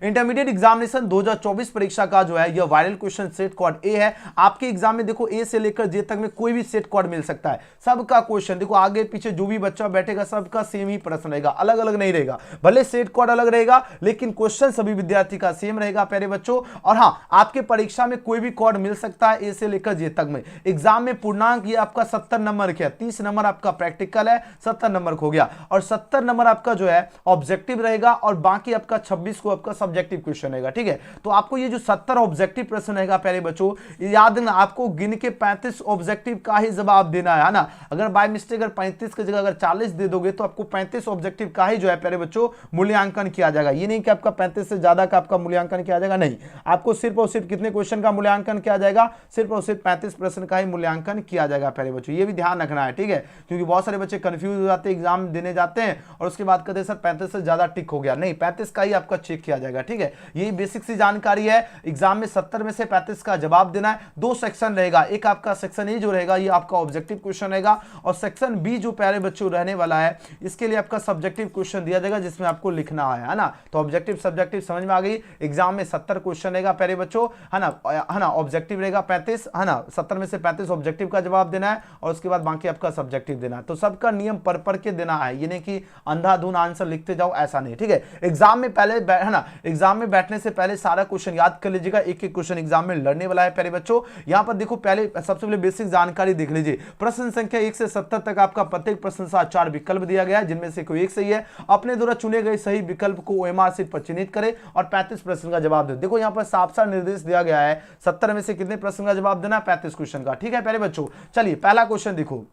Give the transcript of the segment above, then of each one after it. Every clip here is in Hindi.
इंटरमीडिएट एग्जामिनेशन 2024 परीक्षा का जो है यह वायरल क्वेश्चन सेट कोड ए है। आपके एग्जाम में देखो ए से लेकर जे तक में कोई भी सेट कोड मिल सकता है। सबका क्वेश्चन देखो आगे पीछे जो भी बच्चा बैठेगा सबका सेम ही प्रश्न रहेगा, अलग अलग नहीं रहेगा। भले सेट कोड अलग रहेगा लेकिन क्वेश्चन सभी विद्यार्थी का सेम रहेगा प्यारे बच्चों। और हाँ, आपके परीक्षा में कोई भी कोड मिल सकता है ए से लेकर जे तक में। एग्जाम में पूर्णांक ये आपका 70 नंबर का, 30 नंबर आपका प्रैक्टिकल है, 70 नंबर हो गया, और 70 नंबर आपका जो है ऑब्जेक्टिव रहेगा और बाकी आपका 26 को आपका सब्जेक्टिव क्वेश्चन रहेगा। ठीक है, तो आपको ये जो 70 ऑब्जेक्टिव प्रश्न रहेगा प्यारे बच्चों, याद रखना आपको गिन के 35 ऑब्जेक्टिव का ही जवाब देना है ना। अगर बाय मिस्टेक अगर 35 की जगह अगर 40 दे दोगे तो आपको 35 ऑब्जेक्टिव का ही जो है प्यारे बच्चों मूल्यांकन किया जाएगा। ये नहीं कि आपका 35 से ज्यादा का आपका मूल्यांकन किया जाएगा, नहीं, आपको सिर्फ और सिर्फ कितने क्वेश्चन का मूल्यांकन किया जाएगा, सिर्फ और सिर्फ 35 प्रश्न का ही मूल्यांकन किया जाएगा प्यारे बच्चों। ये भी ध्यान रखना है, ठीक है, क्योंकि बहुत सारे बच्चे कंफ्यूज हो जाते हैं, एग्जाम देने जाते हैं और उसके बाद कहते हैं सर 35 से ज्यादा टिक हो गया, नहीं, 35 का ही आपका चेक किया जाएगा। ठीक है, यही बेसिक सी जानकारी है। एग्जाम में 70 में से 35 का जवाब देना है। दो सेक्शन रहेगा, एक आपका सेक्शन ए जो रहेगा ये आपका ऑब्जेक्टिव क्वेश्चन रहेगा, और सेक्शन बी जो प्यारे बच्चों रहने वाला है इसके लिए आपका सब्जेक्टिव क्वेश्चन दिया जाएगा जिसमें आपको लिखना है ना। तो ऑब्जेक्टिव सब्जेक्टिव समझ में आ गई। एग्जाम में 70 क्वेश्चन रहेगा प्यारे बच्चों, है ना, ऑब्जेक्टिव रहेगा 35, है ना, 70 में से 35 ऑब्जेक्टिव का जवाब देना है और उसके बाद बाकी आपका सब्जेक्टिव देना है। तो सबका नियम पढ़ के देना है, ये नहीं कि अंधाधुन आंसर लिखते जाओ, ऐसा नहीं। ठीक है, एग्जाम में पहले है ना, एग्जाम में बैठने से पहले सारा क्वेश्चन याद कर लीजिएगा। एक एक क्वेश्चन एग्जाम में लड़ने वाला है प्यारे बच्चों। यहां पर देखो पहले सबसे पहले बेसिक जानकारी देख लीजिए। प्रश्न संख्या 1 से 70 तक आपका प्रत्येक प्रश्न का 4 विकल्प दिया गया है जिनमें से कोई एक सही है। अपने द्वारा चुने गए सही विकल्प को ओएमआर शीट पर चिन्हित करें और 35 प्रश्न का जवाब दे। देखो यहां पर साफ साफ निर्देश दिया गया है 70 में से कितने प्रश्न का जवाब देना है, 35 क्वेश्चन का। ठीक है प्यारे बच्चों, चलिए पहला क्वेश्चन देखो,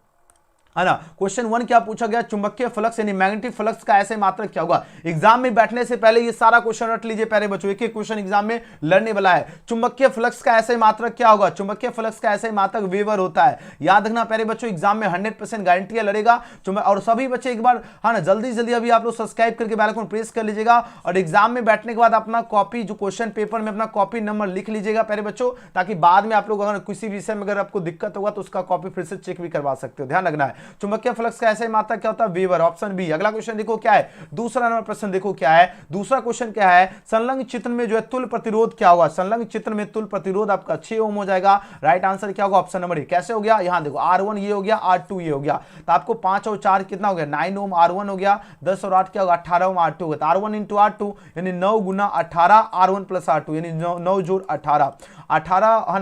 है ना। क्वेश्चन 1 क्या पूछा गया, चुंबकीय फ्लक्स यानी मैग्नेटिक फ्लक्स का ऐसे मात्रक क्या होगा। एग्जाम में बैठने से पहले ये सारा क्वेश्चन रट लीजिए प्यारे बच्चों, एक एक क्वेश्चन एग्जाम में लड़ने वाला है। चुंबकीय फ्लक्स का ऐसे मात्रक क्या होगा, चुंबकीय फ्लक्स का ऐसे मात्रक वेबर होता है। याद रखना प्यारे बच्चों, एग्जाम में 100% गारंटी लड़ेगा। और सभी बच्चे एक बार, है ना, जल्दी जल्दी अभी आप लोग सब्सक्राइब करके बेल आइकन प्रेस कर लीजिएगा और एग्जाम में बैठने के बाद अपना कॉपी जो क्वेश्चन पेपर में अपना कॉपी नंबर लिख लीजिएगा प्यारे बच्चों, ताकि बाद में आप लोग अगर किसी विषय में अगर आपको दिक्कत होगा तो उसका कॉपी फिर से चेक भी करवा सकते हो। ध्यान रखना है, चुंबकीय फ्लक्स ऐसे मात्रक क्या होता है, वेबर, ऑप्शन बी। अगला क्वेश्चन देखो क्या है, दूसरा नंबर प्रश्न देखो क्या है। दूसरा क्वेश्चन क्या है, संलग्न चित्र में जो है तुल्य प्रतिरोध क्या होगा। संलग्न चित्र में तुल्य प्रतिरोध आपका 6 ओम हो जाएगा। राइट आंसर क्या होगा, ऑप्शन नंबर ए। कैसे हो गया, यहां देखो R1 ये हो गया, R2 ये हो गया, तो आपको 5 और 4 कितना हो गया, 9 ओम R1 हो गया, 10 और 8 क्या होगा, 18 ओम R2 होगा। तो R1 इंटू R2 यानी 9 गुना 18, R1 प्लस R2 यानी 9 जोड़ 18, 18 है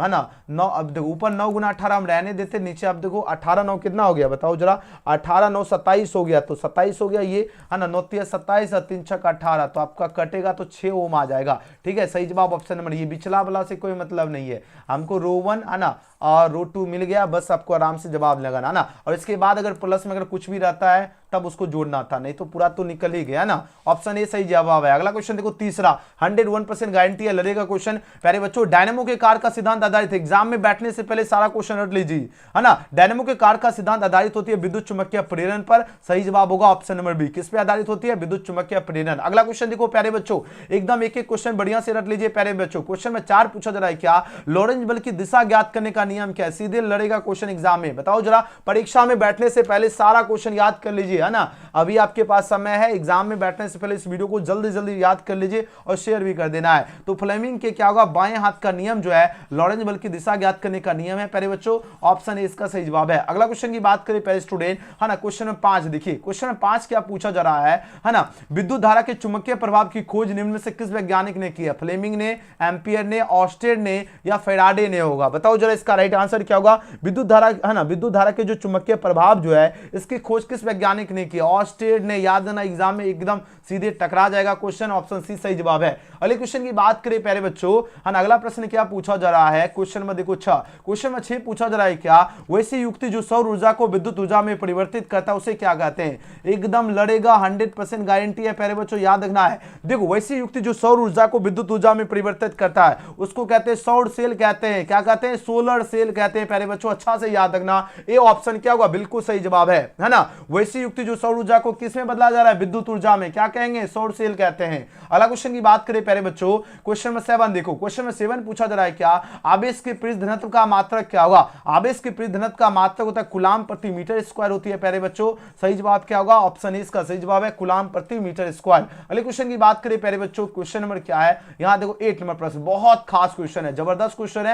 ना 9। अब देखो ऊपर 9 गुना 18 हम रहने देते, नीचे आप देखो 18 9 कितना हो गया बताओ जरा, 18 9 27 हो गया, तो 27 हो गया ये, है ना, 9 3 27 और 3 6 18, तो आपका कटेगा तो 6 ओम आ जाएगा। ठीक है, सही जवाब ऑप्शन नंबर, ये बिचला वाला से कोई मतलब नहीं है, हमको रो 1 है ना और रो 2 मिल गया, बस आपको आराम से जवाब लगाना है ना। और इसके बाद अगर प्लस में अगर कुछ भी रहता है तब उसको जोड़ना था, नहीं तो पूरा तो निकल ही गया ना। ऑप्शन ए सही जवाब है। अगला क्वेश्चन देखो तीसरा, 101% गारंटी है लड़ेगा क्वेश्चन प्यारे बच्चों। डायनेमो के कार्य का सिद्धांत आधारित है। एग्जाम में बैठने से पहले सारा क्वेश्चन रट लीजिए, है ना। डायनेमो के कार्य का सिद्धांत आधारित होती है विद्युत चुम्बकीय प्रेरण पर। सही जवाब होगा ऑप्शन नंबर बी। किस पे आधारित होती है, विद्युत चुम्बकीय प्रेरण। अगला क्वेश्चन देखो प्यारे बच्चों, एकदम एक एक क्वेश्चन बढ़िया से रट लीजिए प्यारे बच्चों। क्वेश्चन में 4 पूछा जा रहा है, क्या लॉरेंज बल की दिशा ज्ञात करने का नियम क्या है। सीधे लड़ेगा क्वेश्चन एग्जाम में, बताओ जरा। परीक्षा में बैठने से पहले सारा क्वेश्चन याद कर लीजिए, है ना। अभी आपके पास समय है, एग्जाम में बैठने से पहले इस वीडियो को जल्दी जल्दी याद कर लीजिए और शेयर भी कर देना है। तो फ्लेमिंग के क्या होगा, बाएं हाथ का नियम जो है लॉरेंज बल की दिशा ज्ञात करने का नियम है प्यारे बच्चों। ऑप्शन ए इसका सही जवाब है। अगला क्वेश्चन की बात करें प्यारे स्टूडेंट, है ना। क्वेश्चन में 5 देखिए, क्वेश्चन में 5 क्या पूछा जा रहा है ना। विद्युत धारा के चुंबकीय प्रभाव की खोज निम्न में से किस वैज्ञानिक ने की है। फ्लेमिंग ने, एम्पियर ने, ऑस्टेड ने या फैराडे ने होगा, बताओ जरा इसका राइट आंसर क्या होगा। विद्युत धारा, है ना, विद्युत धारा के जो चुंबकीय प्रभाव जो है इसकी खोज किस वैज्ञानिक ने की, ऑस्टेड ने। याद ना, एग्जाम में एकदम सीधे टकरा जाएगा क्वेश्चन, ऑप्शन सी सही जवाब है। अगले क्वेश्चन की बात करें प्यारे बच्चों, है ना। अगला प्रश्न क्या पूछा जा रहा है, क्वेश्चन में देखो 6, क्वेश्चन में 6 पूछा जा रहा है, क्या वैसी युक्ति जो सौर ऊर्जा को विद्युत ऊर्जा में परिवर्तित करता है उसे क्या कहते हैं। एकदम लड़ेगा, 100% गारंटी है प्यारे बच्चों, याद रखना है। देखो वैसी युक्ति जो सौर ऊर्जा को विद्युत ऊर्जा में परिवर्तित करता है उसको कहते हैं सौर सेल कहते हैं। क्या कहते हैं, सोलर सेल कहते हैं प्यारे बच्चों, अच्छा से याद रखना। ए ऑप्शन क्या होगा, बिल्कुल सही जवाब है ना। वैसी युक्ति की जो सौर ऊर्जा को किसमें बदला जा रहा है, विद्युत ऊर्जा में, क्या कहेंगे, सौर सेल कहते हैं। अगला क्वेश्चन की बात करें प्यारे बच्चों, क्वेश्चन नंबर 7 देखो, क्वेश्चन नंबर 7 पूछा जा रहा है क्या, आवेश के पृष्ठ घनत्व का मात्रक क्या होगा। आवेश के पृष्ठ घनत्व का मात्रक होता है कूलाम प्रति मीटर स्क्वायर होती है प्यारे बच्चों। सही जवाब क्या होगा, ऑप्शन ए इसका सही जवाब है, कूलाम प्रति मीटर स्क्वायर। अगले क्वेश्चन की बात करें प्यारे बच्चों, क्वेश्चन नंबर क्या है, यहां देखो 8 नंबर प्रश्न, बहुत खास क्वेश्चन है, जबरदस्त क्वेश्चन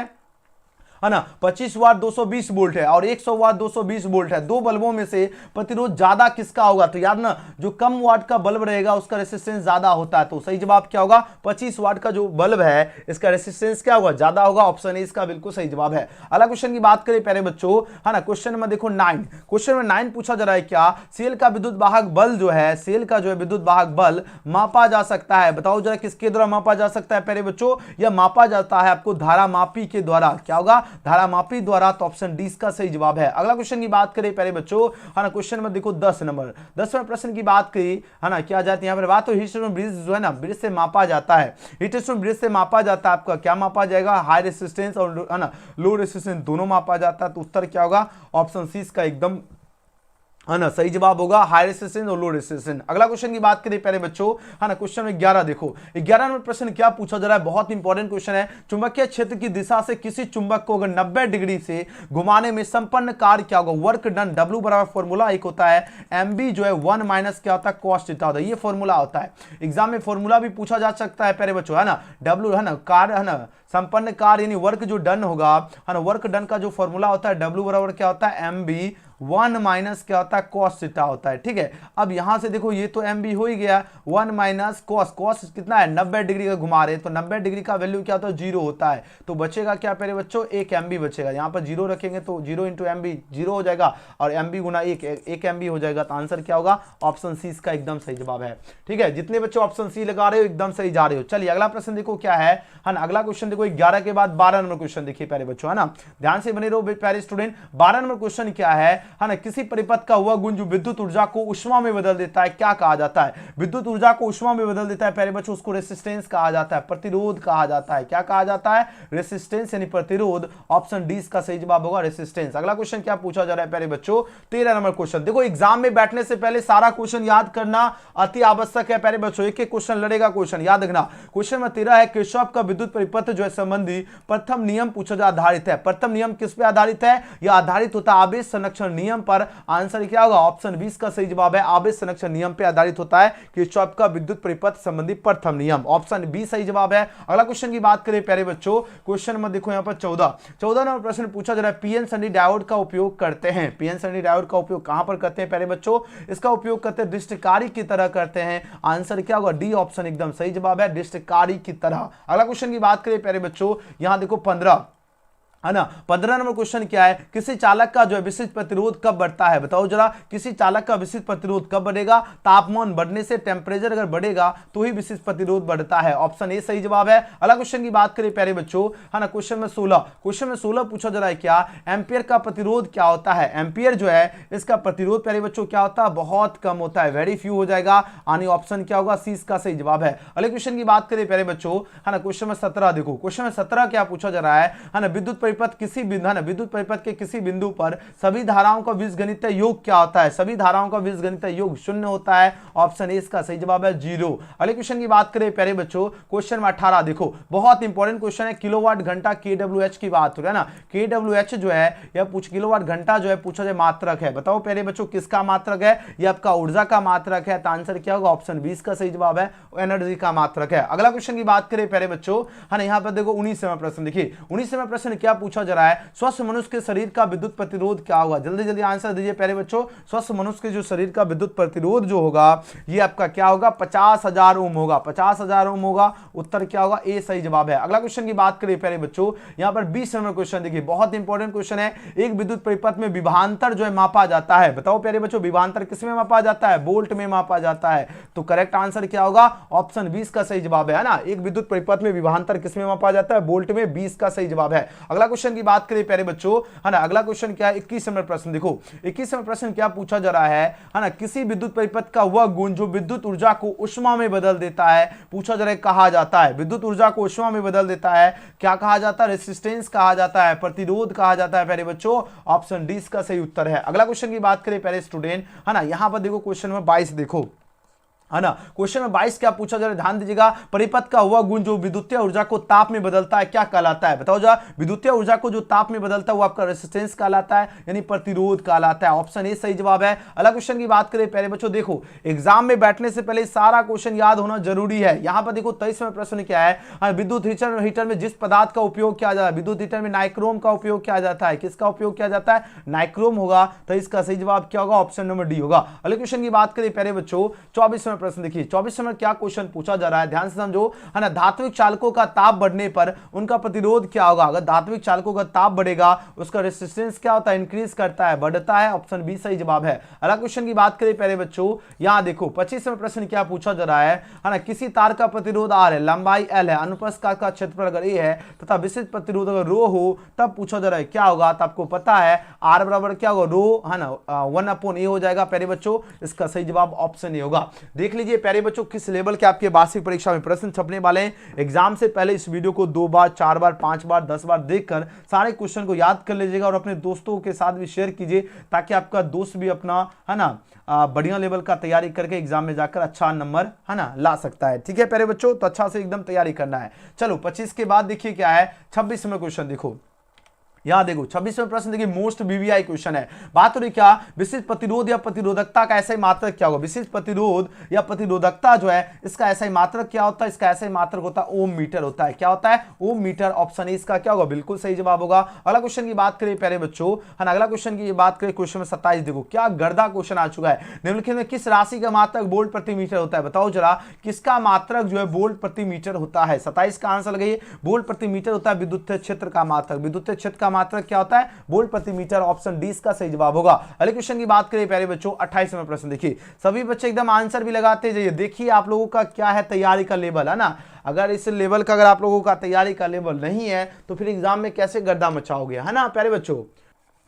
है ना। 25 वाट 220 वोल्ट है और 100 वाट 220 वोल्ट है, दो बल्बों में से प्रतिरोध ज्यादा किसका होगा। तो याद ना, जो कम वाट का बल्ब रहेगा उसका रेसिस्टेंस ज्यादा होता है, तो सही जवाब क्या होगा, 25 वाट का जो बल्ब है इसका रेसिस्टेंस क्या होगा, ज्यादा होगा, ऑप्शन ए इसका बिल्कुल सही जवाब है। अगला क्वेश्चन की बात करें प्यारे बच्चों, है ना, क्वेश्चन नंबर देखो 9, क्वेश्चन नंबर 9 पूछा जा रहा है क्या, सेल का विद्युत वाहक बल जो है, सेल का जो है विद्युत वाहक बल मापा जा सकता है, बताओ जरा किसके द्वारा मापा जा सकता है प्यारे बच्चों, यह मापा जाता है आपको धारा मापी के द्वारा, क्या होगा, धारा मापी द्वारा, तो ऑप्शन डी इसका सही जवाब है। अगला क्वेश्चन की बात करें प्यारे बच्चों, है ना, क्वेश्चन में देखो 10 नंबर, 10वें प्रश्न की बात करी, है ना, क्या जाती है यहाँ पर बात, तो हीट स्टोन ब्रिज जो है ना, ब्रिज से मापा जाता है, हीट स्टोन ब्रिज से मापा जाता है, आपका क्या मापा जाएगा, हाई रेसिस्टेंस और है ना लो रेसिस्टेंस दोनों मापा जाता है, तो उत्तर क्या होगा, ऑप्शन सी इसका एकदम, है ना, सही जवाब होगा, हाई रेसिस्टेंस और लो रेसिस्टेंस। अगला क्वेश्चन की बात करें प्यारे बच्चों, है ना, क्वेश्चन में 11 देखो, 11 नंबर प्रश्न क्या पूछा जा रहा है, बहुत इंपॉर्टेंट क्वेश्चन है, चुंबकीय क्षेत्र की दिशा से किसी चुंबक को अगर 90 डिग्री से घुमाने में संपन्न कार्य क्या होगा, वर्क डन, डब्ल्यू बराबर फॉर्मूला एक होता है, एम बी जो है 1 माइनस क्या होता है, कॉस थीटा होता है, ये फॉर्मूला होता है, एग्जाम में फॉर्मूला भी पूछा जा सकता है प्यारे बच्चों, है ना, डब्ल्यू है ना कार्य, है ना संपन्न कार्य यानी वर्क जो डन होगा, है ना, वर्क डन का जो फॉर्मूला होता है डब्ल्यू बराबर क्या होता है, एम बी 1 माइनस क्या होता है, कॉस थीटा होता है, ठीक है। अब यहां से देखो ये तो एम बी हो ही गया, 1 माइनस कॉस, कॉस कितना है 90 डिग्री का घुमा रहे हैं, तो 90 डिग्री का वैल्यू क्या होता है, 0 होता है, तो बचेगा क्या प्यारे बच्चों, एक एम बी बचेगा, यहाँ पर 0 रखेंगे तो 0 इंटू एम बी 0 हो जाएगा और एम बी गुना एक एम बी हो जाएगा, तो आंसर क्या होगा, ऑप्शन सी इसका एकदम सही जवाब है, ठीक है। जितने बच्चे ऑप्शन सी लगा रहे हो एकदम सही जा रहे हो। चलिए अगला प्रश्न देखो क्या है ना, अगला क्वेश्चन देखो 11 के बाद 12 नंबर क्वेश्चन देखिए प्यारे बच्चों, है ना, ध्यान से बने रहो प्यारे स्टूडेंट। 12 नंबर क्वेश्चन क्या है ना, किसी परिपथ का हुआ गुण जो विद्युत ऊर्जा को उष्मा में बदल देता है, क्या कहा जाता है, विद्युत ऊर्जा को उष्मा में बदल देता है प्यारे बच्चों, उसको रेसिस्टेंस कहा जाता है, प्रतिरोध कहा जाता है, क्या कहा जाता है, रेसिस्टेंस यानी प्रतिरोध, ऑप्शन डी इसका सही जवाब होगा, रेसिस्टेंस। अगला क्वेश्चन क्या पूछा जा रहा है प्यारे बच्चों, 13 नंबर क्वेश्चन देखो, एग्जाम में बैठने से पहले सारा क्वेश्चन याद करना अति आवश्यक है प्यारे बच्चों, एक एक क्वेश्चन लड़ेगा, क्वेश्चन याद रखना। क्वेश्चन में 13 है, किरचॉफ का विद्युत परिपथ जो है संबंधी प्रथम नियम पूछा जा आधारित है, प्रथम नियम किस पे आधारित है, यह आधारित होता है आवेश संरक्षण नियम पर, आंसर क्या होगा, ऑप्शन 20 का सही जवाब है, आवेश संरक्षण नियम पे आधारित होता है किरचॉफ का विद्युत परिपथ संबंधी प्रथम नियम, ऑप्शन बी सही जवाब है। अगला क्वेश्चन की बात करें प्यारे बच्चों, क्वेश्चन में देखो यहां पर 14 नंबर प्रश्न पूछा जा रहा है, पीएन सन्नी डायोड का उपयोग करते हैं, पीएन सन्नी डायोड का उपयोग कहां पर करते हैं प्यारे बच्चों, इसका उपयोग करते हैं दृष्टिकारी की तरह करते हैं, आंसर क्या होगा, डी ऑप्शन एकदम सही जवाब है, दृष्टिकारी की तरह। अगला क्वेश्चन की बात करें प्यारे बच्चों, यहां देखो 15 है ना, 15 नंबर क्वेश्चन क्या है, किसी चालक का जो है विशिष्ट प्रतिरोध कब बढ़ता है, बताओ जरा, किसी चालक का विशिष्ट प्रतिरोध कब बढ़ेगा, तापमान बढ़ने से, टेम्परेचर अगर बढ़ेगा तो ही विशिष्ट प्रतिरोध बढ़ता है, ऑप्शन ए सही जवाब है। अगला क्वेश्चन की बात करें प्यारे बच्चों, है ना, क्वेश्चन में 16 पूछा जा रहा है क्या, एम्पियर का प्रतिरोध क्या होता है, एम्पियर जो है इसका प्रतिरोध प्यारे बच्चों क्या होता है, बहुत कम होता है, वेरी फ्यू हो जाएगा, यानी ऑप्शन क्या होगा, सी इसका सही जवाब है। अगले क्वेश्चन की बात करें प्यारे बच्चों, है ना, क्वेश्चन में 17 देखो, क्वेश्चन में 17 क्या पूछा जा रहा है ना, विद्युत किसी बिंदु, विद्युत परिपथ के किसी बिंदु पर सभी धाराओं का बीजगणितीय योग क्या होता है, सभी धाराओं का बीजगणितीय योग 0 होता है, ऑप्शन ए इसका सही जवाब है 0। अगले क्वेश्चन की बात करें प्यारे बच्चों, क्वेश्चन में 18 देखो, बहुत इंपॉर्टेंट क्वेश्चन है, किलोवाट घंटा केडब्ल्यूएच की बात हो रही है ना, केडब्ल्यूएच जो है यह किलोवाट घंटा जो है पूछा जाए मात्रक है, बताओ प्यारे बच्चों किसका मात्रक है, यह आपका ऊर्जा का मात्रक है, तो आंसर क्या होगा, ऑप्शन 20 का सही जवाब है, एनर्जी का मात्रक है। अगला क्वेश्चन की बात करें प्यारे बच्चों, है ना, यहां पर देखो 19वां प्रश्न देखिए, 19वां प्रश्न क्या पूछा जा रहा है, स्वस्थ मनुष्य के शरीर का विद्युत प्रतिरोध क्या होगा, जल्दी जल्दी आंसर दीजिए प्यारे बच्चों, स्वस्थ मनुष्य के जो शरीर का विद्युत प्रतिरोध जो होगा ये आपका क्या होगा, 50,000 ओम होगा, 50,000 ओम होगा, उत्तर क्या होगा, ए सही जवाब है। अगला क्वेश्चन की बात करें प्यारे बच्चों, यहां पर 20 नंबर क्वेश्चन देखिए, बहुत इंपॉर्टेंट क्वेश्चन है, एक विद्युत परिपथ में विभवांतर जो है मापा जाता है, बताओ प्यारे बच्चों विभवांतर किसमें मापा जाता है, वोल्ट में मापा जाता है, तो करेक्ट आंसर क्या होगा, ऑप्शन 20 का सही जवाब है ना, एक विद्युत परिपथ में विभवांतर किसमें मापा जाता है, वोल्ट में, 20 का सही जवाब है। अगला अगला क्वेश्चन की बात करें प्यारे बच्चों, है ना, अगला क्वेश्चन क्या है, 21 नंबर प्रश्न देखो, 21 नंबर प्रश्न क्या पूछा जा रहा है ना, किसी विद्युत परिपथ का वह गुण जो विद्युत ऊर्जा को ऊष्मा में बदल देता है, पूछा जा रहा है, कहा जाता है, विद्युत ऊर्जा को ऊष्मा में बदल देता है, क्या कहा जाता है, रेसिस्टेंस कहा जाता है, प्रतिरोध कहा जाता है प्यारे बच्चों, ऑप्शन डी इसका सही उत्तर है। अगला क्वेश्चन की बात करें प्यारे स्टूडेंट, है ना, यहां पर देखो क्वेश्चन नंबर 22 देखो, है ना, क्वेश्चन में 22 क्या पूछा जा रहा है, ध्यान दीजिएगा, परिपथ का हुआ गुण जो विद्युतीय ऊर्जा को ताप में बदलता है क्या कहलाता है, बताओ जरा, विद्युतीय ऊर्जा को जो ताप में बदलता है वो आपका रेसिस्टेंस कहलाता है, यानी प्रतिरोध कहलाता है, ऑप्शन ए सही जवाब है। अलग क्वेश्चन की बात करें प्यारे बच्चों, देखो एग्जाम में बैठने से पहले सारा क्वेश्चन याद होना जरूरी है। यहां पर देखो 23वां प्रश्न क्या है, विद्युत हीटर में जिस पदार्थ का उपयोग किया जाता है, विद्युत हीटर में नाइक्रोम का उपयोग किया जाता है, किसका उपयोग किया जाता है, नाइक्रोम होगा, तो इसका सही जवाब क्या होगा, ऑप्शन नंबर डी होगा। अगले क्वेश्चन की बात करें प्यारे बच्चों, 24वां प्रश्न देखिए, 24 में क्या क्वेश्चन पूछा जा रहा है, ध्यान से समझो, है ना, धात्विक चालकों का ताप बढ़ने पर उनका प्रतिरोध क्या होगा, अगर धात्विक चालकों का ताप बढ़ेगा उसका रेसिस्टेंस क्या होता है, इंक्रीज करता है, बढ़ता है, ऑप्शन बी सही जवाब है। अगला क्वेश्चन की बात करें प्यारे बच्चों, यहां देखो 25वां प्रश्न क्या पूछा जा रहा है ना, किसी तार का प्रतिरोध आर है, लंबाई एल है, अनुप्रस्थ काट का क्षेत्रफल अगर ए है तथा विशिष्ट प्रतिरोध अगर रो हो, तब पूछा जा रहा है क्या होगा, तो आपको पता है आर बराबर क्या होगा, रो, है ना, 1/a हो जाएगा प्यारे बच्चों, इसका सही जवाब ऑप्शन ए होगा। देख लीजिए प्यारे बच्चों किस लेवल के आपके वार्षिक परीक्षा में प्रश्न छपने वाले हैं। एग्जाम से पहले इस वीडियो को 2 बार 4 बार 5 बार 10 बार देखकर सारे क्वेश्चन को याद कर लीजिएगा और अपने दोस्तों के साथ भी शेयर कीजिए, ताकि आपका दोस्त भी अपना, है ना, बढ़िया लेवल का तैयारी करके एग्जाम में जाकर अच्छा नंबर, है ना, ला सकता है। ठीक है प्यारे बच्चों, तो अच्छा से एकदम तैयारी करना है। चलो 25 के बाद देखिए क्या है, 26 में क्वेश्चन देखो, यहां देखो 26वां प्रश्न देखिए, मोस्ट वीवीआई क्वेश्चन है, बात हो रही क्या, विशिष्ट प्रतिरोध या प्रतिरोधकता का ऐसा ही मात्रक क्या होगा, विशिष्ट प्रतिरोध या प्रतिरोधकता जो है इसका ऐसा ही मात्रक क्या होता है, इसका ऐसा ही मात्रक होता है ओम मीटर होता है, क्या होता है, ओम मीटर, ऑप्शन ए इसका क्या होगा, बिल्कुल सही जवाब होगा। अगला क्वेश्चन की बात करें प्यारे बच्चों, है ना, अगला क्वेश्चन की बात करें, क्वेश्चन में 27 देखो, क्या गर्दा क्वेश्चन आ चुका है, निम्नलिखित में किस राशि का मात्रक वोल्ट प्रति मीटर होता है, बताओ जरा, किसका मात्रक जो है वोल्ट प्रति मीटर होता है, 27 का आंसर लगाइए, वोल्ट प्रति मीटर होता है विद्युत क्षेत्र का मात्रक, विद्युत क्षेत्र का मात्रक क्या होता है, वोल्ट प्रति मीटर, ऑप्शन डी इसका सही जवाब होगा। अगले क्वेश्चन की बात करें प्यारे बच्चों, 28वां प्रश्न देखिए, सभी बच्चे एकदम आंसर भी लगाते जाइए, देखिए आप लोगों का क्या है तैयारी का लेवल, है ना, अगर इस लेवल का अगर आप लोगों का तैयारी का लेवल नहीं है तो फिर एग्जाम में कैसे गर्दा मचाओगे, है ना प्यारे बच्चों।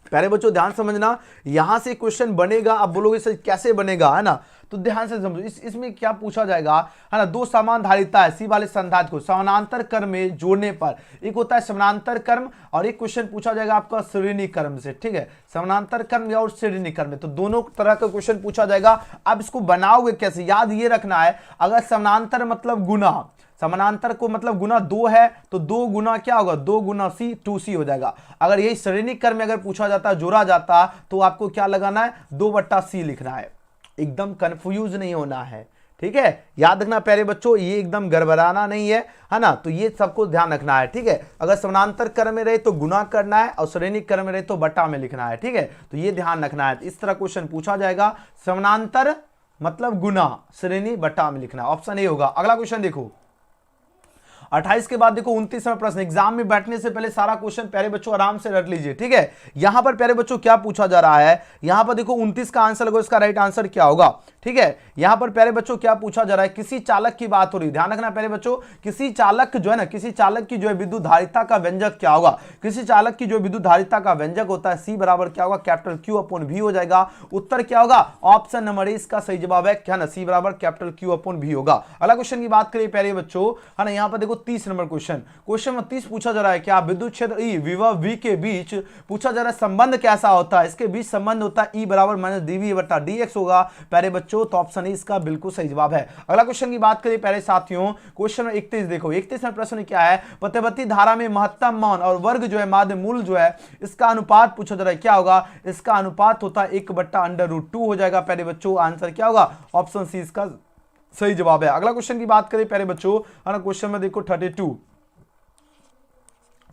प्यारे बच्चों ध्यान समझना, यहां से क्वेश्चन बनेगा, आप बोलोगे सर कैसे बनेगा, है ना, तो ध्यान से समझो, इसमें क्या पूछा जाएगा, है ना, दो समान धारिता है सी वाले संधारित्र को समानांतर क्रम में जोड़ने पर, एक होता है समानांतर क्रम और एक क्वेश्चन पूछा जाएगा आपका श्रेणी क्रम से, ठीक है, समानांतर क्रम या और श्रेणी क्रम में, तो दोनों तरह का क्वेश्चन पूछा जाएगा। अब इसको बनाओगे कैसे, याद ये रखना है, अगर समानांतर मतलब गुना, समानांतर को मतलब गुना 2 है तो 2 गुना क्या होगा, 2 गुना सी 2c हो जाएगा। अगर यही श्रेणी क्रम में अगर पूछा जाता, जोड़ा जाता, तो आपको क्या लगाना है, 2/c लिखना है, एकदम कंफ्यूज नहीं होना है, ठीक है, याद रखना प्यारे बच्चों, ये एकदम गड़बड़ाना नहीं है ना, तो ये सबको ध्यान रखना है, ठीक है, अगर समानांतर क्रम में रहे तो गुना करना है और श्रेणी क्रम में रहे तो बटा में लिखना है, ठीक है, तो ये ध्यान रखना है। इस तरह क्वेश्चन पूछा जाएगा, समानांतर मतलब गुना, श्रेणी बटा में लिखना, ऑप्शन ए होगा। अगला क्वेश्चन देखो 28 के बाद देखो 29वां प्रश्न, एग्जाम में बैठने से पहले सारा क्वेश्चन प्यारे बच्चों आराम से रट लीजिए, ठीक है। यहां पर प्यारे बच्चों क्या पूछा जा रहा है, यहां पर देखो 29 का आंसर लगो, इसका राइट आंसर क्या होगा, ठीक है। यहां पर प्यारे बच्चों क्या पूछा जा रहा है, किसी चालक की बात हो रही है, ध्यान रखना प्यारे बच्चों, किसी चालक जो है ना, किसी चालक की जो है विद्युत धारिता का व्यंजक क्या होगा, किसी चालक की जो विद्युत धारिता का व्यंजक होता है सी बराबर क्या होगा, कैपिटल Q/V हो जाएगा। उत्तर क्या होगा, ऑप्शन नंबर ए इसका सही जवाब है, क्या ना, सी बराबर कैपिटल Q/V होगा। अगला क्वेश्चन की बात करें प्यारे बच्चों, है ना, यहां पर देखो 30 नंबर क्वेश्चन में 30 पूछा जा रहा है, क्या विद्युत क्षेत्र ई विभव V के बीच पूछा जा रहा है संबंध कैसा होता है, इसके बीच संबंध होता है E बराबर -dV/dx होगा प्यारे बच्चों, तो ऑप्शन ए इसका बिल्कुल सही जवाब है। अगला क्वेश्चन की बात करें प्यारे साथियों, क्वेश्चन 31 देखो, 31 में प्रश्न क्या है, प्रतिवर्ती धारा में महत्तम मान और वर्ग जो है माध्य मूल जो है इसका अनुपात पूछा जा रहा है, क्या होगा, इसका अनुपात होता है 1/√2 हो जाएगा प्यारे बच्चों, आंसर क्या होगा, ऑप्शन सी इसका सही जवाब है। अगला क्वेश्चन की बात करें प्यारे बच्चों, है ना, क्वेश्चन में देखो 32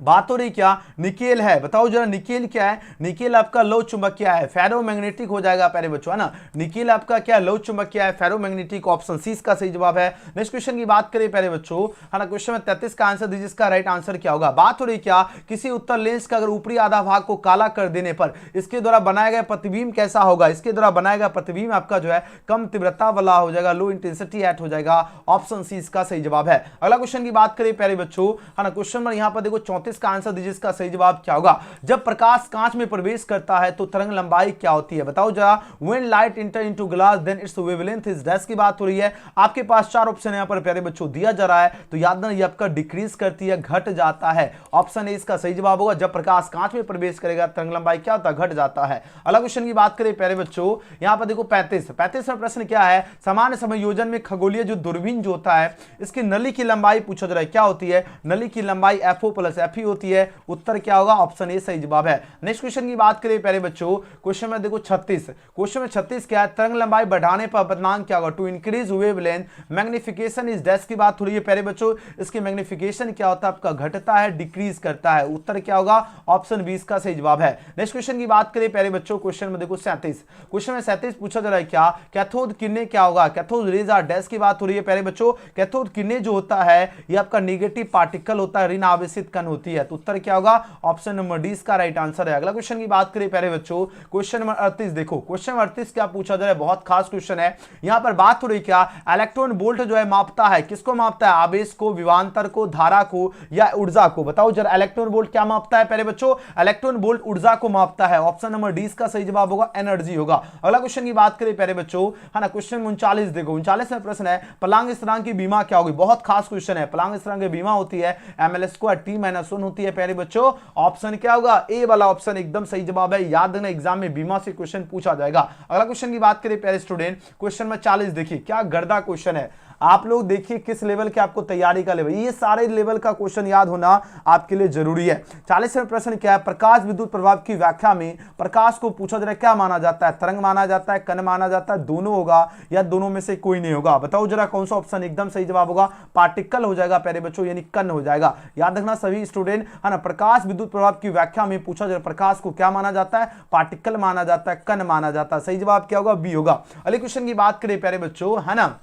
बात हो रही क्या, निकेल है, बताओ जरा निकेल क्या है, निकेल आपका लौह चुंबकीय है, फेरोमैग्नेटिक हो जाएगा प्यारे बच्चों, है ना, निकेल आपका क्या लौह चुंबकीय है, फेरोमैग्नेटिक, ऑप्शन सी इसका सही जवाब है। नेक्स्ट क्वेश्चन की बात करें प्यारे बच्चों, है ना, क्वेश्चन में 33 का आंसर दीजिए, इसका राइट आंसर क्या होगा। बात हो रही क्या, किसी उत्तर लेंस का अगर ऊपरी आधा भाग को काला कर देने पर इसके द्वारा बनाया गया प्रतिबिंब कैसा होगा, इसके द्वारा बनाया गया प्रतिबिंब आपका जो है कम तीव्रता वाला हो जाएगा, लो इंटेंसिटी एट हो जाएगा, ऑप्शन सी इसका सही जवाब है। अगला क्वेश्चन की बात करें प्यारे बच्चों, है ना, क्वेश्चन नंबर यहां पर देखो 34 का आंसर दीजिए, इसका सही जवाब क्या होगा? जब प्रकाश कांच में प्रवेश करता है तो तरंग लंबाई क्या होती है? बताओ जरा। When light enter into glass then its wavelength is dash की बात हो रही है। आपके पास 4 ऑप्शन यहां पर प्यारे बच्चों दिया जा रहा है, तो याद ना ये आपका डिक्रीज करती है, घट जाता है। ऑप्शन ए इसका सही जवाब होगा। जब प्रकाश कांच में प्रवेश करेगा तरंग लंबाई क्या होता है? घट जाता है। अगला क्वेश्चन की बात करें प्यारे बच्चों, यहां पर देखो 35वां प्रश्न क्या है? सामान्य समायोजन में खगोलीय जो दूरबीन जो होता है इसकी नली की लंबाई पूछा जा रहा है, क्या होती है? नली की लंबाई FO + FE होती है। उत्तर क्या होगा? ऑप्शन ए सही जवाब है। नेक्स्ट क्वेश्चन की बात करें प्यारे बच्चों, क्वेश्चन में देखो 36, क्वेश्चन में 36 क्या है? तरंग लंबाई बढ़ाने पर अपवर्तनांक क्या होगा? To increase wavelength magnification is dash की बात हो रही है प्यारे बच्चों। इसकी मैग्निफिकेशन क्या होता है आपका? घटता है, डिक्रीज करता है। उत्तर क्या होगा? ऑप्शन 20 का सही जवाब है। नेक्स्ट क्वेश्चन की बात करें प्यारे बच्चों, क्वेश्चन में देखो 37, क्वेश्चन में 37 पूछा जा रहा है क्या? कैथोड किरणें क्या होगा? कैथोड रेज आर डैश की बात हो रही है प्यारे बच्चों। कैथोड किरणें जो होता है ये आपका नेगेटिव पार्टिकल होता है, ऋण आवेशित कण होती है। तो उत्तर क्या होगा? ऑप्शन नंबर डी इसका राइट आंसर है। अगला क्वेश्चन की बात करें प्यारे बच्चों, क्वेश्चन नंबर 38 देखो, क्वेश्चन नंबर 38 क्या पूछा जा रहा है? बहुत खास क्वेश्चन है। यहां पर बात हो रही क्या? इलेक्ट्रॉन वोल्ट जो है मापता है, किसको मापता है? आवेश को, विभवांतर को, धारा को या ऊर्जा को? बताओ जरा, इलेक्ट्रॉन वोल्ट क्या मापता है प्यारे बच्चों? इलेक्ट्रॉन वोल्ट ऊर्जा को मापता है। ऑप्शन नंबर डी इसका सही जवाब होगा, एनर्जी होगा। अगला क्वेश्चन की बात करें प्यारे बच्चों, है ना, क्वेश्चन 39 देखो, 39वां प्रश्न है, पलांग स्थिरांक की बीमा क्या होगी? बहुत खास क्वेश्चन है। पलांग स्थिरांक की बीमा होती है ml² t-1 होती है प्यारे बच्चों। ऑप्शन क्या होगा? ए वाला ऑप्शन एकदम सही जवाब है। याद रखना एग्जाम में बीमा से क्वेश्चन पूछा जाएगा। अगला क्वेश्चन की बात करें प्यारे स्टूडेंट, क्वेश्चन में 40 देखिए, क्या गर्दा क्वेश्चन है। आप लोग देखिए किस लेवल के आपको तैयारी का लेवल, ये सारे लेवल का क्वेश्चन याद होना आपके लिए जरूरी है। 40वां प्रश्न क्या है? प्रकाश विद्युत प्रभाव की व्याख्या में प्रकाश को पूछा जा रहा है, क्या माना जाता है? तरंग माना जाता है, कण माना जाता है, दोनों होगा या दोनों में से कोई नहीं होगा? बताओ जरा कौन सा ऑप्शन एकदम सही जवाब होगा? पार्टिकल हो जाएगा प्यारे बच्चों, यानी कण हो जाएगा। याद रखना सभी स्टूडेंट, है ना, प्रकाश विद्युत प्रभाव की व्याख्या में पूछा जा रहा है प्रकाश को क्या माना जाता है? पार्टिकल माना जाता है, कण माना जाता है। सही जवाब क्या होगा? बी होगा। अगले क्वेश्चन की बात करें प्यारे बच्चों, है ना,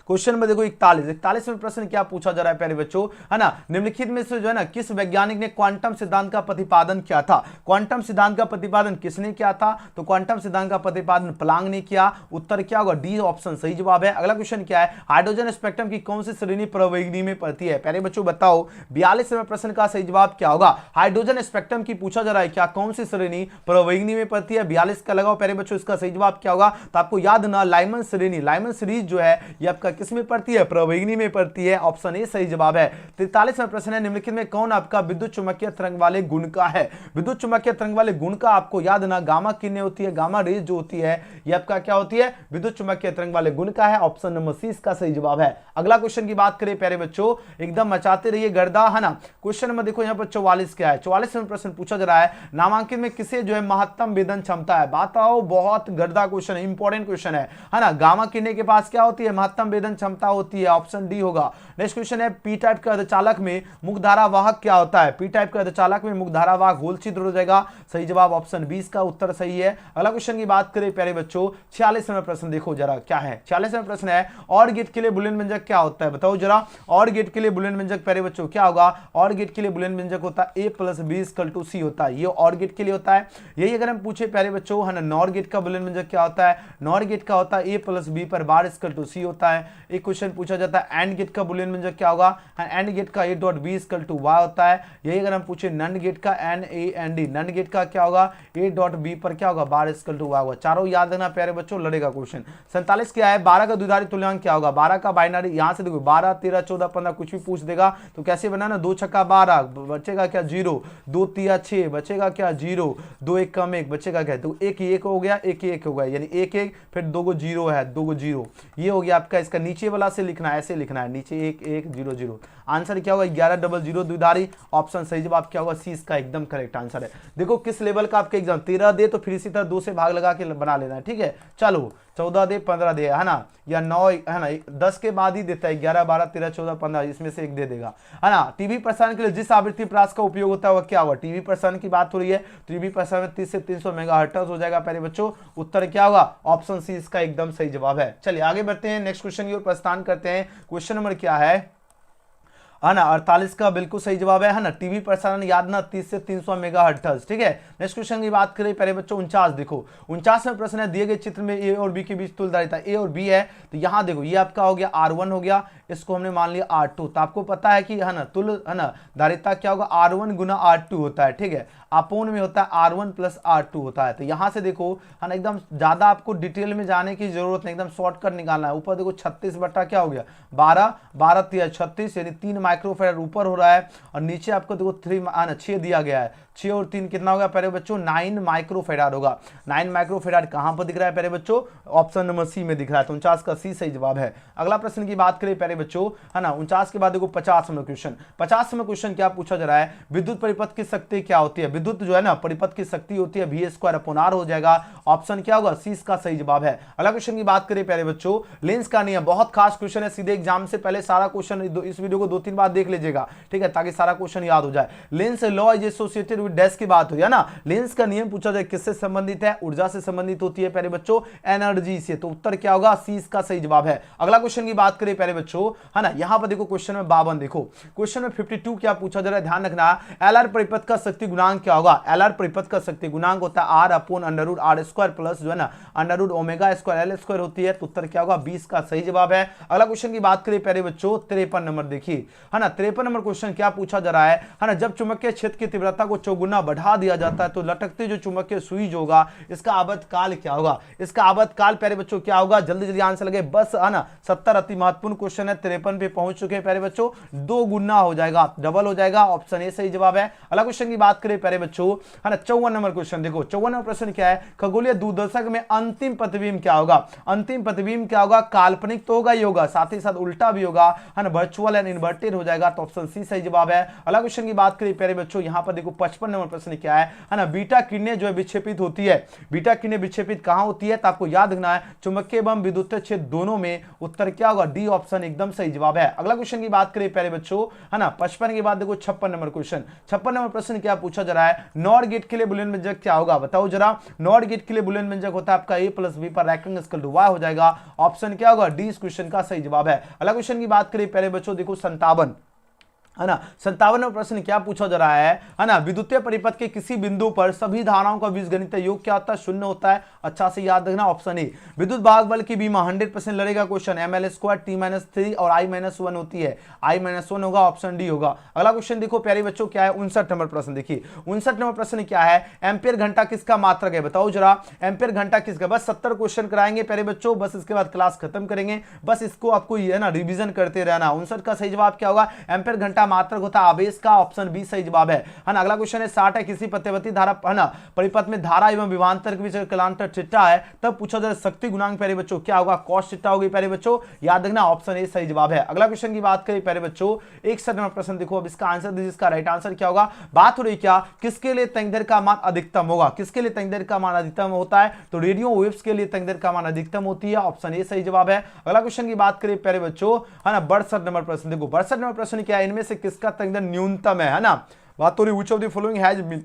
क्वेश्चन में देखो 41वें प्रश्न क्या पूछा जा रहा है प्यारे बच्चों, है ना, निम्नलिखित में से जो है ना किस वैज्ञानिक ने क्वांटम सिद्धांत का प्रतिपादन किया था? क्वांटम सिद्धांत का प्रतिपादन किसने किया था? तो क्वांटम सिद्धांत का प्रतिपादन प्लांक ने किया। उत्तर क्या होगा? डी ऑप्शन सही जवाब है। अगला क्वेश्चन क्या है? हाइड्रोजन स्पेक्ट्रम की कौन सी श्रेणी प्रवेगिनी में पड़ती है? प्यारे बच्चों बताओ, 42वें प्रश्न का सही जवाब क्या होगा? हाइड्रोजन स्पेक्ट्रम की पूछा जा रहा है क्या, कौन सी श्रेणी प्रवेगिनी में पड़ती है? 42 का लगाओ प्यारे बच्चों, इसका सही जवाब क्या होगा? तो आपको याद ना, लाइमन श्रेणी, लाइमन सीरीज जो है ये आपका किस में पड़ती है? प्रवेगिनी में पड़ती है। ऑप्शन ए सही जवाब है। 43वां प्रश्न है, निम्नलिखित में कौन आपका विद्युत चुम्बकीय तरंग वाले गुण का है? विद्युत चुम्बकीय तरंग वाले गुण का आपको याद ना, गामा किरणें होती है, गामा रेज जो होती है ये आपका क्या होती है? विद्युत चुम्बकीय तरंग वाले गुण का है। ऑप्शन नंबर सी इसका सही जवाब है। अगला क्वेश्चन की बात करें प्यारे बच्चों, एकदम मचाते रहिए गर्दा, है ना। क्वेश्चन नंबर देखो यहाँ पर 44 क्या है? 44वां प्रश्न पूछा जा रहा है, नामांकित में किसे जो है महत्तम वेदन क्षमता है? बताओ, बहुत गर्दा क्वेश्चन है, इंपॉर्टेंट क्वेश्चन है ना। गामा किरणें के पास क्या होती है? महत्तम वेदन क्षमता होती है। ऑप्शन डी होगा। नेक्स्ट क्वेश्चन है, पी टाइप का अर्धचालक में मुख्य धारा वाहक क्या होता है? पी टाइप का अर्धचालक में मुख्य धारा वाहक गोल छिद्र हो जाएगा। सही जवाब ऑप्शन 20 का उत्तर सही है। अगला क्वेश्चन की बात करें प्यारे बच्चों, 46वां प्रश्न देखो जरा क्या है? 46वां प्रश्न है, और गेट के लिए बुलियन व्यंजक क्या होता है? बताओ जरा, और गेट के लिए बुलियन व्यंजक प्यारे बच्चों क्या होगा? और गेट के लिए बुलियन व्यंजक होता है a + b = c होता है। ये और गेट के लिए होता है। यही अगर हम पूछे प्यारे बच्चों, है ना, नॉर गेट का बुलियन व्यंजक क्या होता है? नॉर गेट का होता है a + b पर बार = c होता है। एक क्वेश्चन पूछा जाता है, एंड गेट का बुलियन व्यंजक क्या होगा? एंड गेट का a.b = y होता है। यही अगर हम पूछे नंड गेट का, NAND, नंड गेट का क्या होगा? a.b पर क्या होगा? बार = y होगा। चारों याद रखना प्यारे बच्चों, लड़ेगा क्वेश्चन। 47 क्या है? 12 का द्विधारी तुल्यांक क्या होगा? 12 का बाइनरी, यहां से देखो 12, 13, 14, 15 कुछ भी पूछ देगा तो कैसे बनाना? 2 छक्का 12 बचेगा क्या? 0, 2 तिया 6 बचेगा क्या? 0, 2 1 कम 1 बचेगा क्या? तो 1 1 हो गया, 1 1 हो गया, यानी 1 1, फिर 2 को 0 है, 2 को 0, ये हो गया आपका। इसका नीचे वाला से लिखना है, ऐसे लिखना है, नीचे 1 1 0 0। आंसर क्या होगा? 1100 द्विधारी। ऑप्शन सही जवाब क्या होगा? सी इसका एकदम करेक्ट आंसर है। देखो किस लेवल का आपका एग्जाम, 13 दे तो फिर इसी तरह 2 से भाग लगा के बना लेना है, ठीक है। चलो 14 दे, 15 दे, है ना, या 9 है ना, 10 के बाद ही देता है, 11 12 13 14 15, इसमें से एक दे देगा, है ना। टीवी प्रसारण के लिए जिस आवृत्ति प्रास का उपयोग होता है वह क्या होगा? टीवी प्रसारण की बात हो रही है, टीवी प्रसारण में 30 से 300 मेगाहर्ट्ज हो जाएगा प्यारे बच्चों। उत्तर क्या होगा? ऑप्शन सी इसका एकदम सही जवाब है। चलिए आगे बढ़ते हैं, नेक्स्ट क्वेश्चन की ओर प्रस्थान करते हैं। क्वेश्चन नंबर क्या है? है ना 48 का बिल्कुल सही जवाब है ना। टीवी प्रसारण याद ना 30 से 300 मेगाहर्ट्ज, ठीक है। नेक्स्ट क्वेश्चन की बात करें प्यारे बच्चों 49, देखो 49 में प्रश्न है दिए गए चित्र में ए और बी के बीच तुल्यकालिता, ए और बी है तो यहाँ देखो ये आपका हो गया R1 हो गया, इसको हमने मान लिया R2, तो आपको पता है कि है ना तुल्य है ना धारिता क्या होगा R1 गुना R2 होता है, ठीक है। अपोन में होता है R1 प्लस R2 होता है। तो यहां से देखो है ना एकदम ज्यादा आपको डिटेल में जाने की जरूरत नहीं, एकदम शॉर्टकट निकालना है। ऊपर देखो 36 बटा क्या हो गया 12, 12 3 36 यानी 3 माइक्रोफेराड ऊपर हो रहा है, और नीचे आपको देखो 6 दिया गया है, 6 और 3 कितना होगा प्यारे बच्चों 9 माइक्रोफेराड होगा। 9 माइक्रोफेराड कहां पर दिख रहा है प्यारे बच्चों, ऑप्शन नंबर सी में दिख रहा है, तो 49 का सी सही जवाब है। अगला प्रश्न की बात करें प्यारे बच्चों है ना 49 के बाद देखो 50 में क्वेश्चन, 50 में क्वेश्चन क्या पूछा जा रहा है, विद्युत परिपथ की शक्ति क्या होती है। विद्युत जो है ना परिपथ की शक्ति होती है V² हो जाएगा, ऑप्शन क्या होगा सी इसका सही जवाब है। अगला क्वेश्चन की बात करें प्यारे बच्चों लेंस का नियम, बहुत खास क्वेश्चन है, सीधे एग्जाम से पहले सारा क्वेश्चन इस वीडियो को 2-3 बार देख लीजिएगा, ठीक है, ताकि सारा क्वेश्चन याद हो जाए। Lenz law is associated with dash की बात हुई है ना, लेंस का नियम पूछा जाए किससे संबंधित है, ऊर्जा से संबंधित होती है प्यारे बच्चों, एनर्जी से, तो उत्तर क्या होगा सी इसका सही जवाब है। अगला क्वेश्चन की बात करें प्यारे बच्चों है ना, यहां पर देखो क्वेश्चन में 52, देखो क्वेश्चन में 52 क्या पूछा जा रहा है, ध्यान रखना एलआर परिपथ का शक्ति गुणांक क्या होगा। एलआर परिपथ का शक्ति गुणांक होता है R अपॉन √R² प्लस जो है ना √ω² L² होती है, तो उत्तर क्या होगा 20 का सही जवाब है। अगला क्वेश्चन की बात करें प्यारे बच्चों 53 नंबर, देखिए है ना 53 नंबर क्वेश्चन क्या पूछा जा रहा है ना, जब चुंबकीय क्षेत्र की तीव्रता को चौगुना बढ़ा दिया जाता है तो लटकते जो चुंबकीय सुई होगा इसका आवर्तकाल क्या होगा। इसका आवर्तकाल प्यारे बच्चों क्या होगा, जल्दी जल्दी आंसर लगे बस है ना। 70 अति महत्वपूर्ण क्वेश्चन है, 53 पे पहुंच चुके हैं प्यारे बच्चों, 2 गुना हो जाएगा, डबल हो जाएगा, ऑप्शन ए सही जवाब है। अगला क्वेश्चन की बात करें प्यारे बच्चों है ना 54 नंबर क्वेश्चन, देखो 54 नंबर प्रश्न क्या है, खगोलीय दूरदर्शक में अंतिम प्रतिबिंब क्या होगा। अंतिम प्रतिबिंब क्या होगा, काल्पनिक तो होगा ही होगा, साथ ही साथ उल्टा भी होगा है ना, वर्चुअल एंड इन्वर्टेड हो जाएगा, तो ऑप्शन सी सही जवाब है। अगला क्वेश्चन की बात करें प्यारे बच्चों यहां पर देखो 55 नंबर प्रश्न क्या है ना, बीटा किरणें जो है विक्षेपित होती है, बीटा किरणें विक्षेपित कहां होती है, तो आपको याद रखना है चुंबकीय एवं विद्युत क्षेत्र दोनों में, उत्तर क्या होगा डी ऑप्शन एकदम सही जवाब है। अगला क्वेश्चन की बात करें प्यारे बच्चों है ना 55 के बाद देखो 56 नंबर क्वेश्चन, 56 नंबर प्रश्न क्या पूछा जा रहा है, नॉर गेट के लिए बुलियन व्यंजक क्या होगा, बताओ जरा। नॉर गेट के लिए बुलियन व्यंजक होता है आपका a + b पर रैंकिंग स्केल टू y हो जाएगा, ऑप्शन क्या होगा डी इस क्वेश्चन का सही जवाब है। अगला क्वेश्चन की बात करें प्यारे बच्चों देखो 57 है ना, 57वां प्रश्न क्या पूछा जा रहा है ना, विद्युतीय परिपथ के किसी बिंदु पर सभी धाराओं का बीजगणितीय योग क्या होता है, 0 होता है, अच्छा से याद रखना, ऑप्शन ए। विद्युत भाग बल की बीमा 100% लड़ेगा क्वेश्चन, ml² t-3 और I-1 होती है, I-1 होगा, ऑप्शन डी होगा। अगला क्वेश्चन देखो प्यारे बच्चों क्या है 59 नंबर प्रश्न, देखिए 59 नंबर प्रश्न क्या है, एम्पियर घंटा किसका मात्रक है, बताओ जरा एम्पियर घंटा किसका। बस 70 क्वेश्चन कराएंगे प्यारे बच्चों, बस इसके बाद क्लास खत्म करेंगे, बस इसको आपको ये ना रिवीजन करते रहना। 59 का सही जवाब क्या होगा, एम्पियर घंटा मात्रक होता है आवेश का, ऑप्शन बी सही जवाब है ना। अगला क्वेश्चन है 60 है, किसी प्रत्यवर्ती धारा है ना परिपथ में धारा एवं विभवांतर के बीच कलांतर थीटा है, तब पूछा जाए शक्ति गुणांक प्यारे बच्चों क्या होगा, cos थीटा होगी प्यारे बच्चों, याद रखना, ऑप्शन ए सही जवाब है। अगला क्वेश्चन की बात करें प्यारे बच्चों 61 नंबर प्रश्न, देखो अब इसका आंसर दीजिए, इसका राइट आंसर क्या होगा। बात हो रही क्या, किसके लिए तरंग का मान अधिकतम होगा, किसके लिए तरंग का मान अधिकतम होता है, तो रेडियो वेव्स के लिए तरंग का मान अधिकतम होती है, ऑप्शन ए सही जवाब है। अगला क्वेश्चन की बात करें प्यारे बच्चों है ना 62 नंबर प्रश्न, देखो 62 नंबर प्रश्न क्या है, इनमें से किसका तरंग न्यूनतम है ना। बात हो रही which of the following has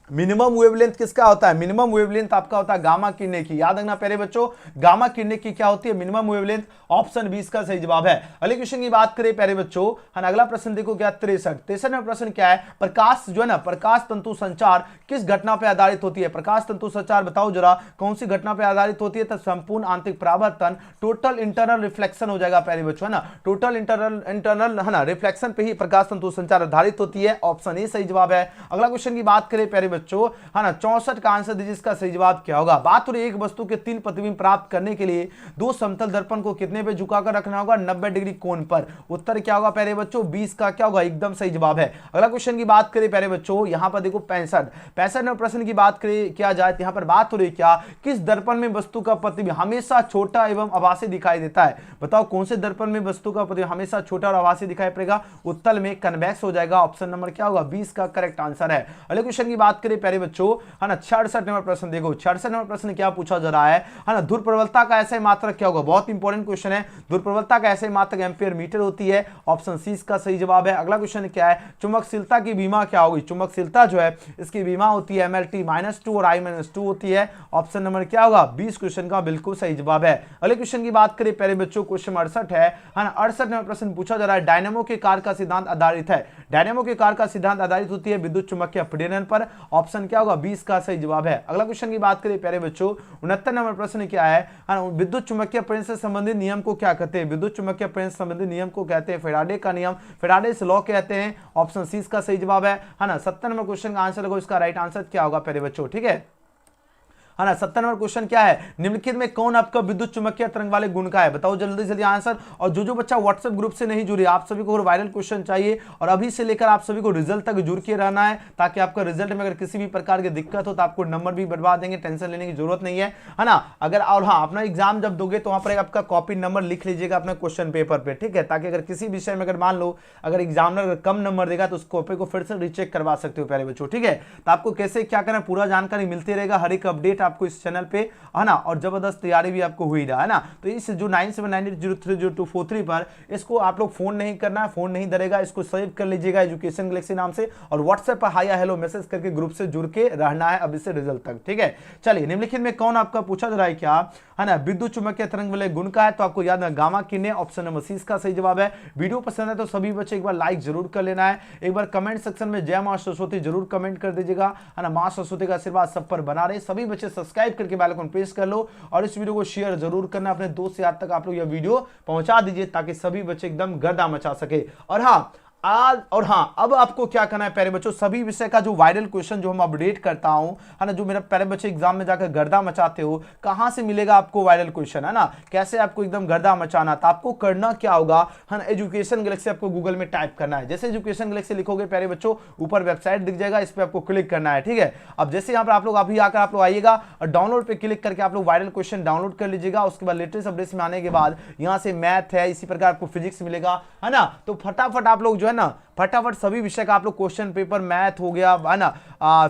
minimum wavelength किसका होता है, मिनिमम वेवलेंथ आपका होता है गामा किरणें की, याद रखना प्यारे बच्चों गामा किरणें की क्या होती है मिनिमम वेवलेंथ, ऑप्शन 20 का सही जवाब है। अगले क्वेश्चन की बात करें प्यारे बच्चों है ना, अगला प्रश्न देखो क्या 63 में प्रश्न क्या है, प्रकाश जो है ना प्रकाश तंतु संचार किस घटना पर आधारित होती है। प्रकाश तंतु संचार बताओ जरा कौन सी घटना पर आधारित होती है, तो संपूर्ण आंतरिक परावर्तन, टोटल इंटरनल रिफ्लेक्शन हो जाएगा प्यारे बच्चों है ना, टोटल इंटरनल है ना रिफ्लेक्शन पे ही प्रकाश तंतु संचार आधारित होती है, ऑप्शन ए सही जवाब है। अगला क्वेश्चन की बात करें प्यारे बच्चों है ना 64 का आंसर दीजिए, इसका सही जवाब क्या होगा। बात हो रही एक वस्तु के 3 प्रतिबिंब प्राप्त करने के लिए 2 समतल दर्पण को कितने पे झुकाकर रखना होगा, 90 डिग्री कोण पर, उत्तर क्या होगा प्यारे बच्चों 20 का क्या होगा एकदम सही जवाब है। अगला क्वेश्चन की बात करें प्यारे बच्चों यहां पर देखो 65 नंबर प्रश्न की बात करें किया जाए, यहां पर बात हो रही क्या, किस दर्पण में वस्तु का प्रतिबिंब हमेशा छोटा एवं आभासी दिखाई देता है, बताओ कौन से दर्पण में वस्तु का प्रतिबिंब हमेशा छोटा और आभासी दिखाई पड़ेगा, उत्तर में कन्वेक्स हो जाएगा, ऑप्शन नंबर क्या होगा 20 का करेक्ट आंसर है। अगले क्वेश्चन की बात करें प्यारे बच्चों, है ना, 66 नंबर प्रश्न देखो, 66 नंबर प्रश्न क्या पूछा जा रहा है ना, ध्रुव प्रबलता का ऐसे मात्रक क्या होगा, बहुत इंपॉर्टेंट क्वेश्चन है। ध्रुव प्रबलता का ऐसे मात्रक एम्पीयर मीटर होती है, ऑप्शन सी इसका सही जवाब है। अगला क्वेश्चन क्या है, चुंबकशीलता की बीमा क्या होगी, चुंबकशीलता जो है इसकी बीमा होती है MLT-2 और I-2 होती है, ऑप्शन नंबर क्या होगा 20 क्वेश्चन का बिल्कुल सही जवाब है। अगले क्वेश्चन की बात करें प्यारे बच्चों, क्वेश्चन 68 है ना, 68 नंबर प्रश्न पूछा जा रहा है, डायनेमो के कार्य का सिद्धांत आधारित है, डायनेमो के कार्य का सिद्धांत आधारित होती है विद्युत चुम्बकीय प्रेरण पर, ऑप्शन क्या होगा 20 का सही जवाब है। अगला क्वेश्चन की बात करें प्यारे बच्चों, 69 नंबर प्रश्न क्या है, विद्युत चुम्बकीय प्रेरण से संबंधित नियम को क्या कहते हैं, विद्युत चुम्बकीय प्रेरण से संबंधित नियम को कहते हैं फैराडे का नियम, फैराडेस लॉ कहते हैं, ऑप्शन सी इसका सही जवाब है ना। 70 नंबर क्वेश्चन का आंसर लगो, इसका राइट आंसर क्या होगा प्यारे बच्चों, ठीक है ना। 70 नंबर क्वेश्चन क्या है, निम्नलिखित में कौन आपका विद्युत चुम्बकीय तरंग वाले गुण का है, बताओ जल्दी जल्दी आंसर। और जो बच्चा व्हाट्सएप ग्रुप से नहीं जुड़े, आप सभी को वायरल क्वेश्चन चाहिए और अभी से लेकर आप सभी को रिजल्ट तक जुड़ के रहना है, ताकि आपका रिजल्ट में अगर किसी भी प्रकार की दिक्कत हो तो आपको नंबर भी बढ़वा देंगे, टेंशन लेने की जरूरत नहीं है ना। अगर और हाँ, अपना एग्जाम जब दोगे तो वहां पर आपका कॉपी नंबर लिख लीजिएगा अपने क्वेश्चन पेपर पे, ठीक है, ताकि अगर किसी विषय में अगर मान लो अगर एग्जामिनर कम नंबर देगा तो उस कॉपी को फिर से रिचेक करवा सकते हो प्यारे बच्चों, ठीक है। तो आपको कैसे क्या करना, पूरा जानकारी मिलती रहेगा, हर एक अपडेट आपको इस चैनल पे, है ना, और जबरदस्त तैयारी भी आपको हुई रहा है ना। तो इस जो 9798030243 पर इसको आप लोग फोन नहीं करना है, फोन नहीं धरेगा, इसको सेव कर लीजिएगा एजुकेशन गैलेक्सी नाम से, और व्हाट्सएप पर हाई या हेलो मैसेज करके ग्रुप से जुड़ के रहना है अभी से रिजल्ट तक, ठीक है। चलिए, निम्नलिखित में कौन आपका पूछा जा रहा है क्या, है ना, विद्युत चुम्बकीय तरंग वाले गुण का है, तो आपको याद है गामा किरणें, ऑप्शन नंबर सी इसका सही जवाब है। वीडियो पसंद है तो सभी बच्चे एक बार लाइक जरूर कर लेना है, एक बार कमेंट सेक्शन में जय मां सरस्वती जरूर कमेंट कर दीजिएगा, है ना। मां सरस्वती का आशीर्वाद सब पर बना रहे, सभी बच्चे सब्सक्राइब करके बेल आइकन प्रेस कर लो और इस वीडियो को शेयर जरूर करना, अपने दोस्त से आज तक आप लोग यह वीडियो पहुंचा दीजिए ताकि सभी बच्चे एकदम गर्दा मचा सके। और हाँ, आज और हाँ, अब आपको क्या करना है प्यारे बच्चों, सभी विषय का जो वायरल क्वेश्चन जो हम अपडेट करता हूं, है ना, जो मेरा प्यारे बच्चे एग्जाम में जाकर गर्दा मचाते हो, कहां से मिलेगा आपको वायरल क्वेश्चन, है ना, कैसे आपको एकदम गर्दा मचाना, तो आपको करना क्या होगा, है ना, एजुकेशन गैलेक्सी आपको गूगल में टाइप करना है। जैसे एजुकेशन गैलेक्सी लिखोगे प्यारे बच्चों, ऊपर वेबसाइट दिख जाएगा, इस पर आपको क्लिक करना है, ठीक है। अब जैसे यहाँ पर आप लोग अभी आकर आप लोग आइएगा और डाउनलोड पे क्लिक करके आप लोग वायरल क्वेश्चन डाउनलोड कर लीजिएगा। उसके बाद लेटेस्ट अपडेट्स में आने के बाद यहाँ से मैथ है, इसी प्रकार आपको फिजिक्स मिलेगा, है ना। तो फटाफट आप लोग जो है ना, फटाफट सभी विषय का आप लोग क्वेश्चन पेपर, मैथ हो गया, है ना,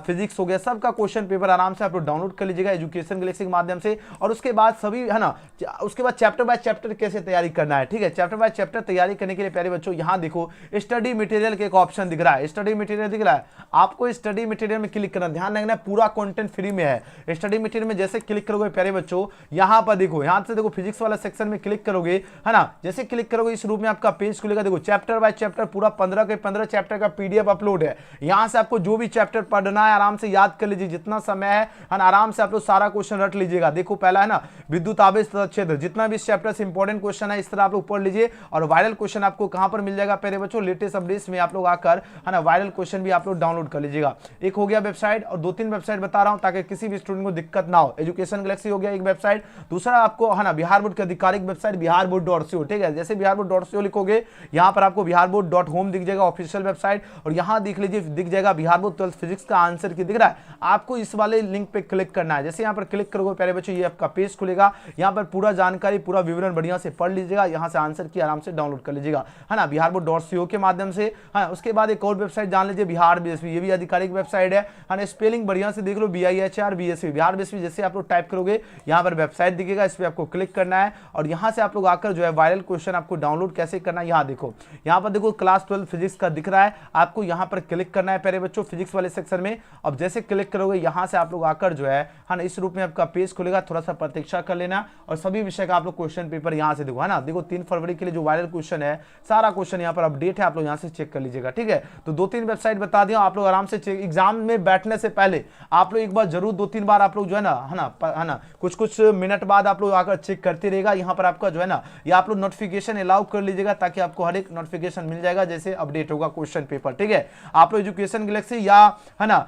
फिजिक्स हो गया, सबका क्वेश्चन पेपर आराम से आप लोग डाउनलोड कर लीजिएगा एजुकेशन गैलेक्सी के माध्यम से। और उसके बाद सभी, है ना, उसके बाद चैप्टर बाय चैप्टर कैसे तैयारी करना है, ठीक है। चैप्टर बाय चैप्टर तैयारी करने के लिए प्यारे बच्चों यहाँ देखो स्टडी मटेरियल के एक ऑप्शन दिख रहा है, स्टडी मटेरियल दिख रहा है, आपको स्टडी मटेरियल में क्लिक करना, ध्यान रखना पूरा कंटेंट फ्री में है। स्टडी मटेरियल में जैसे क्लिक करोगे प्यारे बच्चों, यहाँ पर देखो, यहाँ से देखो फिजिक्स वाला सेक्शन में क्लिक करोगे, है ना, जैसे क्लिक करोगे इस रूप में आपका पेज खुलेगा। देखो चैप्टर बाय चैप्टर पूरा 15 के 15 चैप्टर का पीडीएफ अपलोड है। यहां से आपको जो भी चैप्टर पढ़ना है आराम से याद कर लीजिए, जितना समय है आराम से आप लोग सारा क्वेश्चन रट लीजिएगा। देखो पहला है ना, विद्युत आवेश तथा क्षेत्र, जितना भी इस चैप्टर से इंपॉर्टेंट क्वेश्चन है इस तरह आप लोग पढ़ लीजिए। और वायरल क्वेश्चन आपको कहां पर मिल जाएगा प्यारे बच्चों, लेटेस्ट अपडेट्स में आप लोग आकर, है ना, वायरल क्वेश्चन भी आप लोग डाउनलोड कर लीजिएगा। एक हो गया वेबसाइट, और 2-3 वेबसाइट बता रहा हूं ताकि किसी भी स्टूडेंट को दिक्कत ना हो। एजुकेशन गैलेक्सी हो गया एक वेबसाइट, दूसरा आपको, है ना, बिहार बोर्ड की आधिकारिक वेबसाइट biharboard.co, ठीक है। जैसे biharboard.co लिखोगे, यहां पर आपको biharboard.home दिख जाएगा ऑफिशियल वेबसाइट, और यहां दिख जाएगा बिहार बोर्ड 12th फिजिक्स का आंसर की दिख रहा है। आपको इस वाले लिंक पे क्लिक करना है। जैसे यहाँ पर क्लिक करोगे प्यारे बच्चों, ये आपका पेज खुलेगा, यहाँ पर पूरा जानकारी, पूरा विवरण बढ़िया से पढ़ लीजिएगा, यहाँ से आंसर की आराम से डाउनलोड कर लीजिएगा, है ना, biharboard.co के माध्यम से। हाँ, उसके बाद एक और वेबसाइट जान लीजिए, बिहार बीएसवी, ये भी आधिकारिक वेबसाइट है ना, स्पेलिंग बढ़िया से देख लो, BIHR BSV, बिहार बीएसवी। जैसे आप लोग टाइप करोगे यहाँ पर वेबसाइट दिखेगा, इस पर आपको क्लिक करना है, और यहाँ से आप लोग आकर जो है वायरल क्वेश्चन आपको डाउनलोड कैसे करना है, यहाँ देखो, यहाँ पर देखो क्लास 12 फिजिक्स का दिख रहा है, आपको यहाँ पर क्लिक करना है प्यारे बच्चों फिजिक्स वाले सेक्शन में। अब जैसे क्लिक करोगे यहाँ से आप लोग आकर जो है ना, इस रूप में आपका पेज खुलेगा, थोड़ा सा प्रतीक्षा कर लेना, और सभी विषय का आप लोग क्वेश्चन पेपर यहाँ से देखो, है ना। देखो 3 फरवरी के लिए जो वायरल क्वेश्चन है, सारा क्वेश्चन यहाँ पर अपडेट है, आप लोग यहाँ से चेक कर लीजिएगा, ठीक है। तो 2-3 वेबसाइट बता दिया, आप लोग आराम से एग्जाम में बैठने से पहले आप लोग एक बार जरूर 2-3 बार आप लोग जो है ना, कुछ मिनट बाद आप लोग आकर चेक करते रहेगा। यहाँ पर आपका जो है ना, ये आप लोग नोटिफिकेशन अलाउ कर लीजिएगा, ताकि आपको हर एक नोटिफिकेशन मिल जाएगा जैसे अपडेट होगा क्वेश्चन पेपर, ठीक है। आप लोग एजुकेशन गैलेक्सी या, है ना,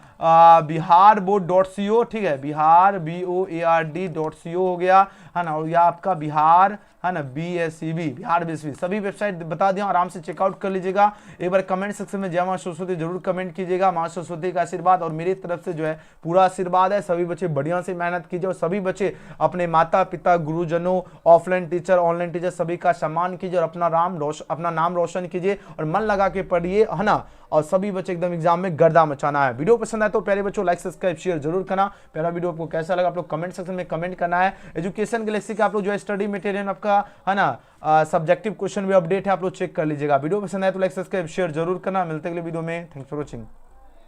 biharboard.co, ठीक है, बिहार BOARD.co हो गया, है ना, और या आपका बिहार, है ना, BSEB, बिहार बीएसवी, सभी वेबसाइट बता दिया, आराम से चेकआउट कर लीजिएगा। एक बार कमेंट सेक्शन में जय मां सरस्वती जरूर कमेंट कीजिएगा। मां सरस्वती का आशीर्वाद और मेरी तरफ से जो है पूरा आशीर्वाद है। सभी बच्चे बढ़िया से मेहनत कीजिए, और सभी बच्चे अपने माता पिता, गुरुजनों, ऑफलाइन टीचर, ऑनलाइन टीचर, सभी का सम्मान कीजिए, और अपना नाम रोशन कीजिए, और मन लगा के के पढ़िए, है ना, और सभी बच्चे एकदम एग्जाम में गर्दा मचाना है। वीडियो पसंद आए तो प्यारे बच्चों लाइक सब्सक्राइब शेयर जरूर करना। पहला वीडियो आपको कैसा लगा आप लोग कमेंट सेक्शन में कमेंट करना है। एजुकेशन गैलेक्सी का आप लोग जो है स्टडी मटेरियल आपका, है ना, सब्जेक्टिव क्वेश्चन भी अपडेट है, आप लोग चेक कर लीजिएगा। वीडियो पसंद आए तो लाइक सब्सक्राइब शेयर जरूर करना। मिलते अगले वीडियो में, थैंक्स फॉर वॉचिंग।